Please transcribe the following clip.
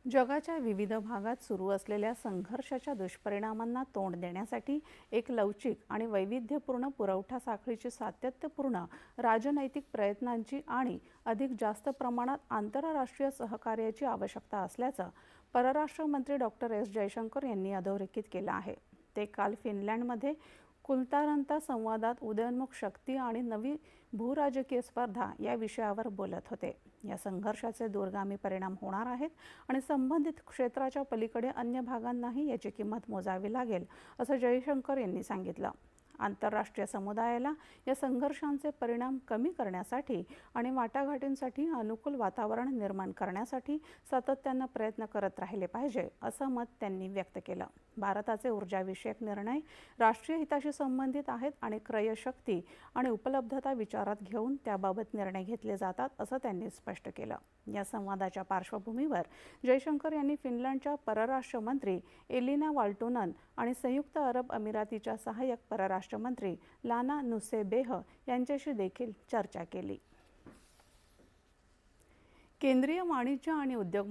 जगाच्या विविध भागात सुरू असलेल्या संघर्षाच्या दुष्परिणामांना तोंड देण्यासाठी एक लवचिक आणि वैविध्यपूर्ण पुरवठा साखळीची सातत्यपूर्ण राजनैतिक प्रयत्नांची आणि अधिक जास्त प्रमाणात आंतरराष्ट्रीय सहकार्याची आवश्यकता असल्याचं परराष्ट्र मंत्री डॉक्टर एस जयशंकर यांनी अधोरेखित केलं आहे। ते काल फिनलँडमध्ये कुल्तारंता संवादात उदयोन्मुख शक्ती आणि नवी भूराजकीय स्पर्धा या विषयावर बोलत होते। या संघर्षाचे दूरगामी परिणाम होणार आहेत आणि संबंधित क्षेत्राच्या पलीकडे अन्य भागांनाही याची किंमत मोजावी लागेल, असं जयशंकर यांनी सांगितलं। आंतरराष्ट्रीय समुदायाला या संघर्षांचे परिणाम कमी करण्यासाठी आणि वाटाघाटींसाठी अनुकूल वातावरण निर्माण करण्यासाठी सातत्याने प्रयत्न करत राहिले पाहिजे, असं मत त्यांनी व्यक्त केलं। भारताचे ऊर्जाविषयक निर्णय राष्ट्रीय हिताशी संबंधित आहेत आणि क्रयशक्ती आणि उपलब्धता विचारात घेऊन त्याबाबत निर्णय घेतले जातात, असं त्यांनी स्पष्ट केलं। या संवादाच्या पार्श्वभूमीवर जयशंकर यांनी फिनलंडच्या परराष्ट्र मंत्री एलिना वाल्टोनन आणि संयुक्त अरब अमिरातीच्या सहाय्यक परराष्ट्र मंत्री लाना नुसेबेह यांच्याशी देखील चर्चा केली। केंद्रीय वाणिज्य आणि उद्योग